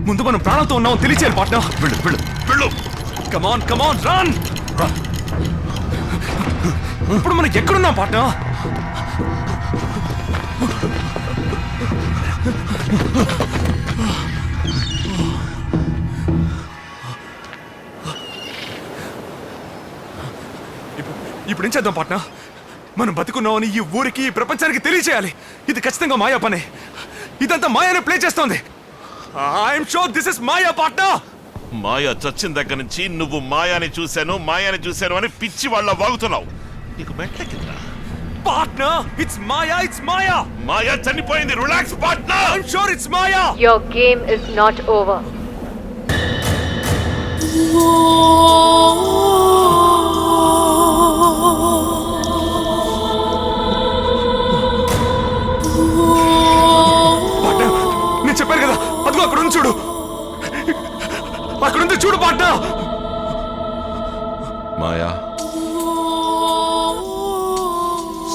ముందు మనం ప్రాణంతో ఉన్నాం తెలియచేయాలి పార్ట్నర్. వెళ్ళు వెళ్ళు వెళ్ళు. కమాన్ కమాన్ రన్. ఇప్పుడు మనం ఎక్కడున్నాం పార్ట్నర్? ఇప్పుడు ఏం చేద్దాం పాట్నా? మనం బతుకున్నామని ఈ ఊరికి ఈ ప్రపంచానికి తెలియచేయాలి. ఇది ఖచ్చితంగా మాయా పనే. ఇదంతా మాయానే ప్లే చేస్తోంది. ఐఎమ్ షూర్ దిస్ ఇస్ మాయా పాట్నా. మాయా చచ్చిన దగ్గర నుంచి నువ్వు మాయాని చూశాను అని పిచ్చి వాళ్ళ వాగుతున్నావు. నీకు మెట్లెక్కిందా? పాట్నా ఇట్స్ మాయా, ఇట్స్ మాయా. మాయా చనిపోయింది. Relax Patna. I'm sure it's Maya. Your game is not over. నేను చెప్పాను కదా, అదిగో అక్కడ ఉంది చూడు, అక్కడ ఉంది చూడు పాట్నా. మాయా,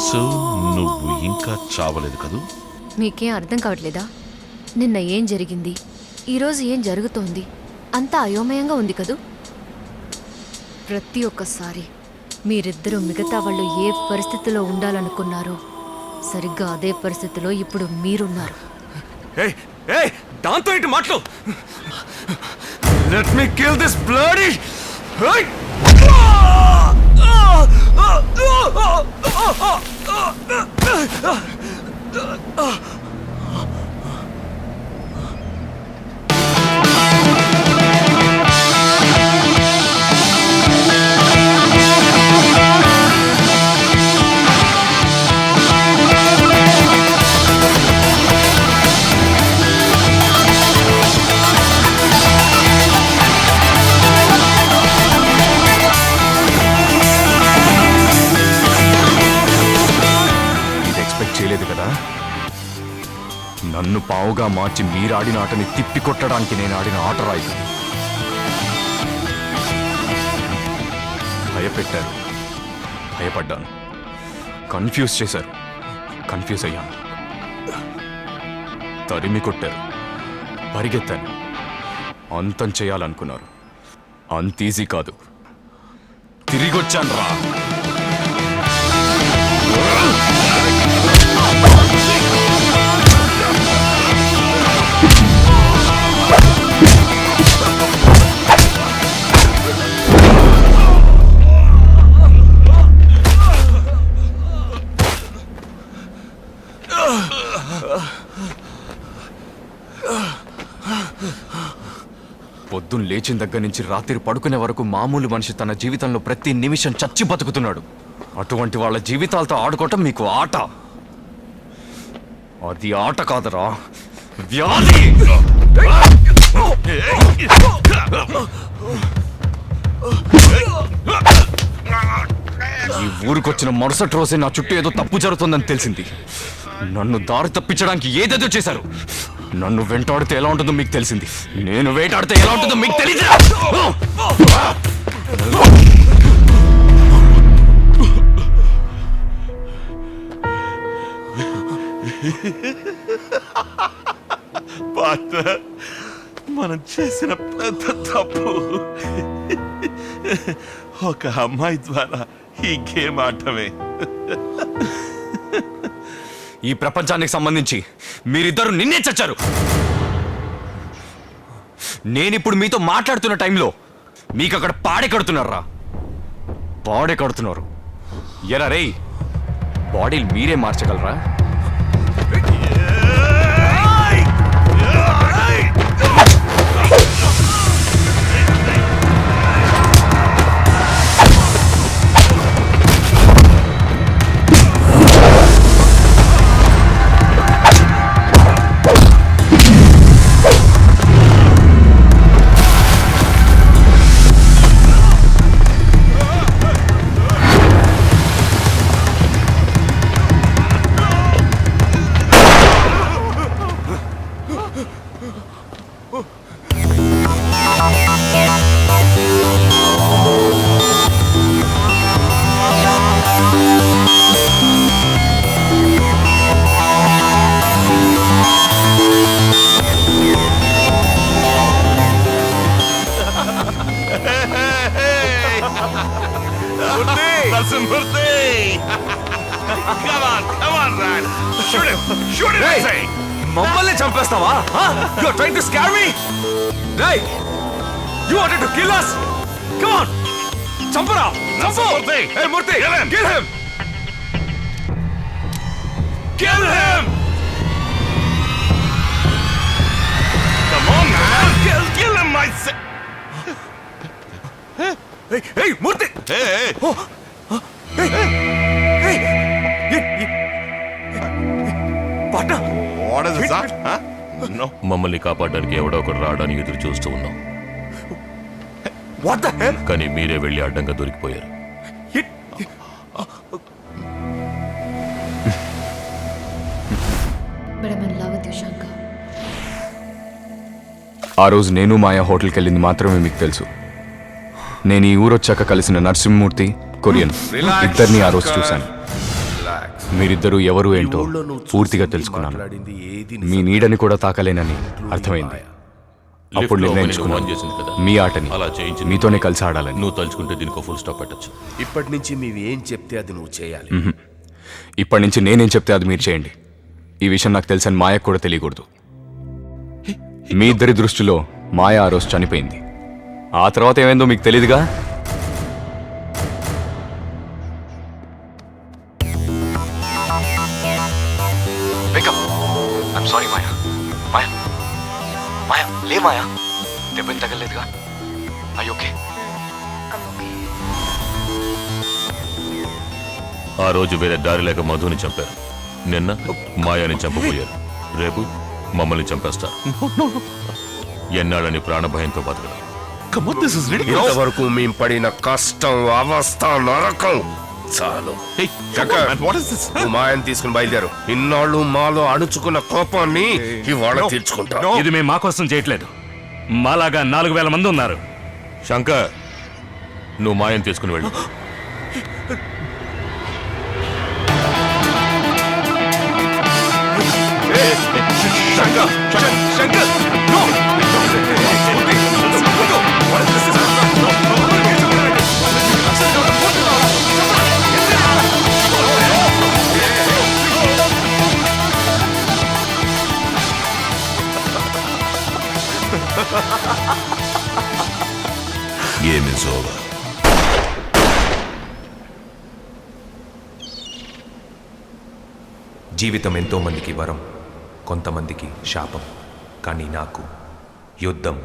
సో నువ్వు ఇంకా చావలేదు కదూ? మీకేం అర్థం కావట్లేదా? నిన్న ఏం జరిగింది, ఈరోజు ఏం జరుగుతోంది, అంతా అయోమయంగా ఉంది కదూ. ప్రతి ఒక్కసారి మీరిద్దరూ మిగతా వాళ్ళు ఏ పరిస్థితిలో ఉండాలనుకున్నారో సరిగ్గా అదే పరిస్థితిలో ఇప్పుడు మీరున్నారు. దాంతో ఏంటి మాటలు? Let me kill this bloody. చేయలేదు కదా. నన్ను పావుగా మార్చి మీరాడిన ఆటని తిప్పి కొట్టడానికి నేను ఆడిన ఆట రాయి. భయపెట్టారు, భయపడ్డాను. కన్ఫ్యూజ్ చేశారు, కన్ఫ్యూజ్ అయ్యాను. తరిమి కొట్టారు, పరిగెత్తాను. అంతం చేయాలనుకున్నారు, అంత ఈజీ కాదు. తిరిగొచ్చాను రా. పొద్దున్న లేచిన దగ్గర నుంచి రాత్రి పడుకునే వరకు మామూలు మనిషి తన జీవితంలో ప్రతి నిమిషం చచ్చి బతుకుతున్నాడు. అటువంటి వాళ్ళ జీవితాలతో ఆడుకోవటం మీకు ఆట. అది ఆట కాదురా, వ్యాధి. ఈ ఊరికొచ్చిన మరుసటి రోజే నా చుట్టూ ఏదో తప్పు జరుగుతుందని తెలిసింది. నన్ను దారి తప్పించడానికి ఏదేదో చేశారు. నన్ను వెంటాడితే ఎలా ఉంటుందో మీకు తెలిసింది, నేను వేటాడితే ఎలా ఉంటుందో మీకు తెలియదు. పార్ట్నర్, మనం చేసిన పెద్ద తప్పు. ఒక అమ్మాయి ద్వారా ఈ గేమ్ ఆడటమే. ఈ ప్రపంచానికి సంబంధించి మీరిద్దరు నిన్నే చచ్చారు. నేనిప్పుడు మీతో మాట్లాడుతున్న టైంలో మీకు అక్కడ పాడే కడుతున్నారా, పాడే కడుతున్నారు. ఎరా రేయ్, బాడీలు మీరే మార్చగలరా? Shoot it, I say! మమ్మల్ని చంపేస్తావా? You are trying to scare me? Hey! You wanted to kill us? Come on! చంపరా! చంపు! Murthy! Hey, Murthy! Kill him! Kill him! Kill him! Come on, man! Kill him, I say! Hey, hey, Murthy! Hey, hey! Hey! Hey! Patna! What is this, huh? No. మమ్మల్ని కాపాడడానికి ఎవడో ఒకడు రావడానికి ఎదురు చూస్తూ ఉన్నాం. What the hell? కానీ మీరే వెళ్ళి అడ్డంగా దొరికిపోయారు. But I'm in love with you, Shankar. ఆ రోజు నేను మాయా హోటల్కి వెళ్ళింది మాత్రమే మీకు తెలుసు. నేను ఈ ఊరొచ్చాక కలిసిన నరసింహమూర్తి, కొరియన్ ఇద్దరిని ఆ రోజు చూశాను. మీరిద్దరూ ఎవరు ఏంటో పూర్తిగా తెలుసుకున్నాను. మీ నీడని కూడా తాకలేనని అర్థమైంది. అప్పుడు లిఫ్ట్లో నిర్ణయించుకున్నాను ఆన్ చేసింది కదా, మీ ఆటని అలా చేయించి మీతోనే కలిసి ఆడాలని. నువ్వు తలుచుకుంటే దీనికి ఫుల్ స్టాప్ పెట్టచ్చు. ఇప్పటి నుంచి మేము ఏం చెప్తే అది నువ్వు చేయాలి. ఇప్పటి నుంచి నేనేం చెప్తే అది మీరు చేయండి. ఈ విషయం నాకు తెలుసని మాయకు కూడా తెలియకూడదు. మీ ఇద్దరి దృష్టిలో మాయ ఆ రోజు చనిపోయింది. ఆ తర్వాత ఏమైందో మీకు తెలీదుగా. సారీ మాయా. మాయా మాయా లే మాయా, దెబ్బని తగలేదుగా. అయ్యి ఓకే. ఆ రోజు వేరే దారి లేక మధుని చంపారు. నిన్న మాయాని చంపబోయారు. రేపు మమ్మల్ని చంపేస్తారు. ఎన్నాళ్ళని ప్రాణభయంతో బతకడం. Come on, this is ridiculous. ఇంతవరకు మేము పడిన కష్టం, అవస్థ, నరకం చాలు. Hey, come on, man. What is this? నువ్వు మాయని తీసుకుని బయలుదేరు. ఇన్నాళ్ళు మాలో అణుచుకున్న కోపాన్ని ఇవాళ తీర్చుకుంటా. No. ఇది మేము మా కోసం చేయట్లేదు. మాలాగా 4000 మంది ఉన్నారు. శంకర్, నువ్వు మాయని తీసుకుని వెళ్ళు. Shankar! Shankar! No! What is this? Game is over. జీవితం ఎంతో మందికి వరం, కొంతమందికి శాపం. కానీ నాకు యుద్ధం